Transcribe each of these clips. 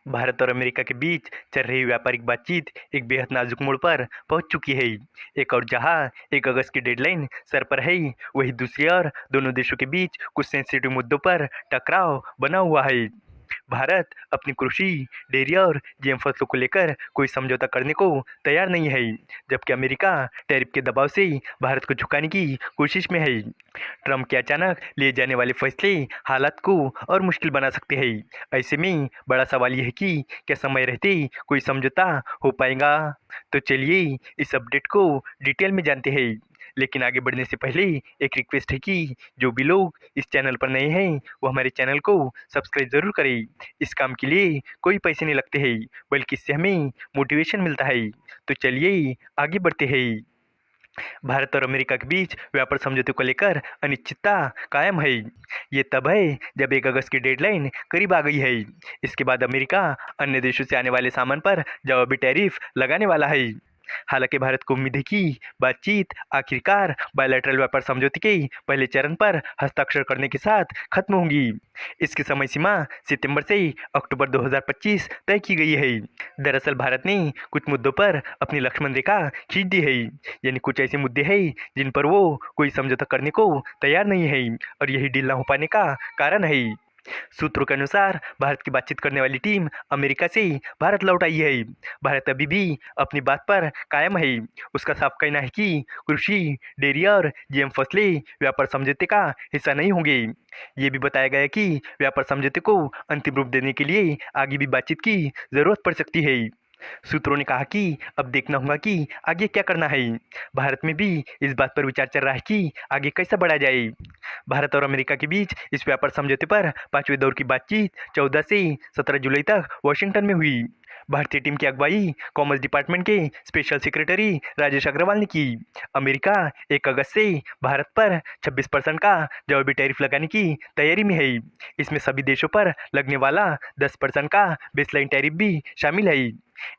भारत और अमेरिका के बीच चल रही व्यापारिक बातचीत एक बेहद नाजुक मोड़ पर पहुंच चुकी है। एक और जहां 1 अगस्त की डेडलाइन सर पर है, वहीं दूसरी ओर दोनों देशों के बीच कुछ सेंसिटिव मुद्दों पर टकराव बना हुआ है। भारत अपनी कृषि, डेयरी और जीएम फसलों को लेकर कोई समझौता करने को तैयार नहीं है, जबकि अमेरिका टैरिफ के दबाव से भारत को झुकाने की कोशिश में है। ट्रंप के अचानक लिए जाने वाले फैसले हालात को और मुश्किल बना सकते हैं। ऐसे में बड़ा सवाल यह है कि क्या समय रहते कोई समझौता हो पाएगा। तो चलिए इस अपडेट को डिटेल में जानते हैं। लेकिन आगे बढ़ने से पहले एक रिक्वेस्ट है कि जो भी लोग इस चैनल पर नए हैं वो हमारे चैनल को सब्सक्राइब जरूर करें। इस काम के लिए कोई पैसे नहीं लगते हैं, बल्कि इससे हमें मोटिवेशन मिलता है। तो चलिए आगे बढ़ते हैं। भारत और अमेरिका के बीच व्यापार समझौते को लेकर अनिश्चितता कायम है। ये तब है जब 1 अगस्त की डेडलाइन करीब आ गई है। इसके बाद अमेरिका अन्य देशों से आने वाले सामान पर जवाबी टैरिफ लगाने वाला है। हालांकि भारत को उम्मीद है कि बातचीत आखिरकार बायलैटरल व्यापार समझौते के पहले चरण पर हस्ताक्षर करने के साथ खत्म होंगी। इसकी समय सीमा सितंबर से अक्टूबर 2025 तय की गई है। दरअसल भारत ने कुछ मुद्दों पर अपनी लक्ष्मण रेखा खींच दी है, यानी कुछ ऐसे मुद्दे हैं जिन पर वो कोई समझौता करने को तैयार नहीं है, और यही डील न हो पाने का कारण है। सूत्रों के अनुसार भारत की बातचीत करने वाली टीम अमेरिका से भारत लौट आई है। भारत अभी भी अपनी बात पर कायम है। उसका साफ कहना है कि कृषि, डेयरी और जीएम फसलें व्यापार समझौते का हिस्सा नहीं होंगे। ये भी बताया गया है कि व्यापार समझौते को अंतिम रूप देने के लिए आगे भी बातचीत की जरूरत पड़ सकती है। सूत्रों ने कहा कि अब देखना होगा कि आगे क्या करना है। भारत में भी इस बात पर विचार चल रहा है कि आगे कैसे बढ़ा जाए। भारत और अमेरिका के बीच इस व्यापार समझौते पर पांचवें दौर की बातचीत 14 से 17 जुलाई तक वॉशिंगटन में हुई। भारतीय टीम की अगुवाई कॉमर्स डिपार्टमेंट के स्पेशल सेक्रेटरी राजेश अग्रवाल ने की। अमेरिका 1 अगस्त से भारत पर 26% का जवाबी टैरिफ लगाने की तैयारी में है। इसमें सभी देशों पर लगने वाला 10% का बेसलाइन टैरिफ भी शामिल है।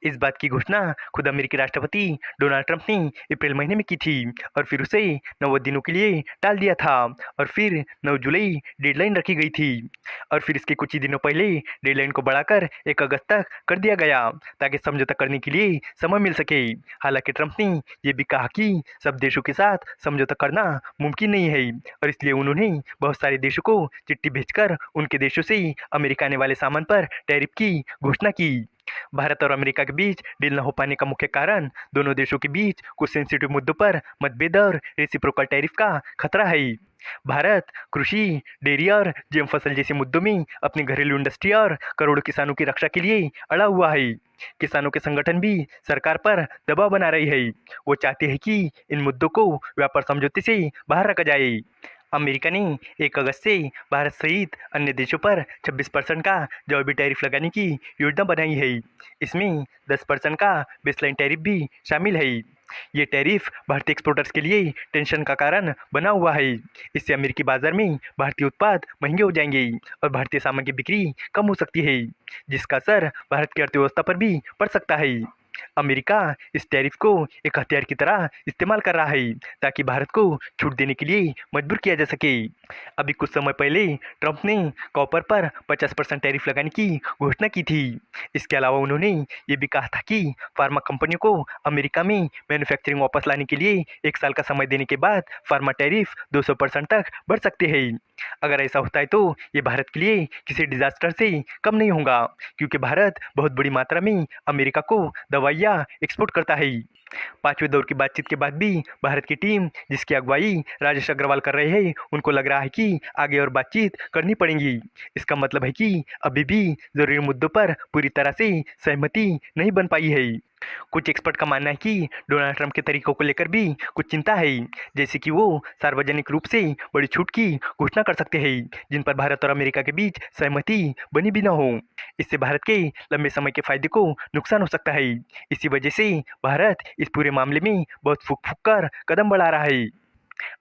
इस बात की घोषणा खुद अमेरिकी राष्ट्रपति डोनाल्ड ट्रंप ने अप्रैल महीने में की थी, और फिर उसे 90 दिनों के लिए टाल दिया था, और फिर 9 जुलाई डेडलाइन रखी गई थी, और फिर इसके कुछ ही दिनों पहले डेडलाइन को बढ़ाकर 1 अगस्त तक कर दिया गया, ताकि समझौता करने के लिए समय मिल सके। हालांकि ट्रंप ने यह भी कहा कि सब देशों के साथ समझौता करना मुमकिन नहीं है, और इसलिए उन्होंने बहुत सारे देशों को चिट्ठी भेजकर उनके देशों से अमेरिका आने वाले सामान पर टैरिफ की घोषणा की। भारत और अमेरिका के बीच डील न हो पाने का मुख्य कारण दोनों देशों के बीच कुछ सेंसिटिव मुद्दों पर मतभेद और रेसिप्रोकल टैरिफ का खतरा है। भारत कृषि, डेयरी और जीएम फसल जैसे मुद्दों में अपनी घरेलू इंडस्ट्री और करोड़ों किसानों की रक्षा के लिए अड़ा हुआ है। किसानों के संगठन भी सरकार पर दबाव बना रही है। वो चाहते हैं कि इन मुद्दों को व्यापार समझौते से बाहर रखा जाए। अमेरिका ने 1 अगस्त से भारत सहित अन्य देशों पर 26% का जवाबी टैरिफ लगाने की योजना बनाई है। इसमें 10% का बेसलाइन टैरिफ भी शामिल है। ये टैरिफ भारतीय एक्सपोर्टर्स के लिए टेंशन का कारण बना हुआ है। इससे अमेरिकी बाजार में भारतीय उत्पाद महंगे हो जाएंगे और भारतीय सामान की बिक्री कम हो सकती है, जिसका असर भारत की अर्थव्यवस्था पर भी पड़ सकता है। अमेरिका इस टैरिफ को एक हथियार की तरह इस्तेमाल कर रहा है, ताकि भारत को छूट देने के लिए मजबूर किया जा सके। अभी कुछ समय पहले ट्रंप ने कॉपर पर 50% टैरिफ लगाने की घोषणा की थी। इसके अलावा उन्होंने ये भी कहा था कि फार्मा कंपनियों को अमेरिका में मैन्युफैक्चरिंग वापस लाने के लिए 1 साल का समय देने के बाद फार्मा टैरिफ 200% तक बढ़ सकते हैं। अगर ऐसा होता है तो ये भारत के लिए किसी डिजास्टर से कम नहीं होगा, क्योंकि भारत बहुत बड़ी मात्रा में अमेरिका को दवाइयाँ एक्सपोर्ट करता है। पांचवें दौर की बातचीत के बाद भी भारत की टीम, जिसकी अगुवाई राजेश अग्रवाल कर रहे हैं, उनको लग रहा है कि आगे और बातचीत करनी पड़ेगी। इसका मतलब है कि अभी भी जरूरी मुद्दों पर पूरी तरह से सहमति नहीं बन पाई है। कुछ एक्सपर्ट का मानना है कि डोनाल्ड ट्रंप के तरीकों को लेकर भी कुछ चिंता है, जैसे कि वो सार्वजनिक रूप से बड़ी छूट की घोषणा कर सकते हैं, जिन पर भारत और अमेरिका के बीच सहमति बनी भी न हो। इससे भारत के लंबे समय के फायदे को नुकसान हो सकता है। इसी वजह से भारत इस पूरे मामले में बहुत फूक फूक कर कदम बढ़ा रहा है।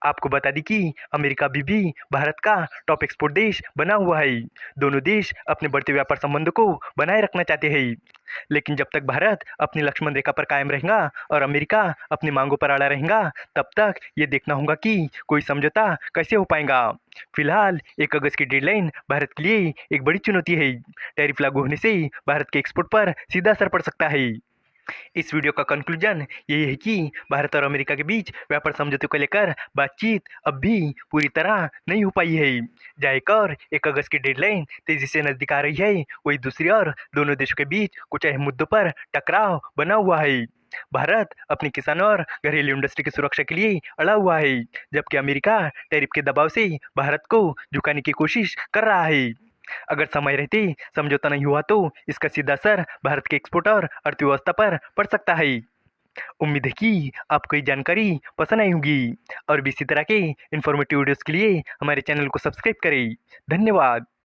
आपको बता दी कि अमेरिका अभी भी भारत का टॉप एक्सपोर्ट देश बना हुआ है। दोनों देश अपने बढ़ते व्यापार संबंधों को बनाए रखना चाहते हैं, लेकिन जब तक भारत अपनी लक्ष्मण रेखा पर कायम रहेगा और अमेरिका अपनी मांगों पर अड़ा रहेगा, तब तक ये देखना होगा कि कोई समझौता कैसे हो पाएगा। फिलहाल 1 अगस्त की डेडलाइन भारत के लिए एक बड़ी चुनौती है। टैरिफ लागू होने से भारत के एक्सपोर्ट पर सीधा असर पड़ सकता है। इस वीडियो का कंक्लूजन यही है कि भारत और अमेरिका के बीच व्यापार समझौते को लेकर बातचीत अब भी पूरी तरह नहीं हो पाई है। जहाँ एक और 1 अगस्त की डेडलाइन तेजी से नजदीक आ रही है, वही दूसरी ओर दोनों देशों के बीच कुछ अहम मुद्दों पर टकराव बना हुआ है। भारत अपने किसानों और घरेलू इंडस्ट्री की सुरक्षा के लिए अड़ा हुआ है, जबकि अमेरिका टैरिफ के दबाव से भारत को झुकाने की कोशिश कर रहा है। अगर समय रहते समझौता नहीं हुआ तो इसका सीधा असर भारत के एक्सपोर्ट और अर्थव्यवस्था पर पड़ सकता है। उम्मीद है कि आपको ये जानकारी पसंद आई होगी और भी इसी तरह के इन्फॉर्मेटिव वीडियोस के लिए हमारे चैनल को सब्सक्राइब करें। धन्यवाद।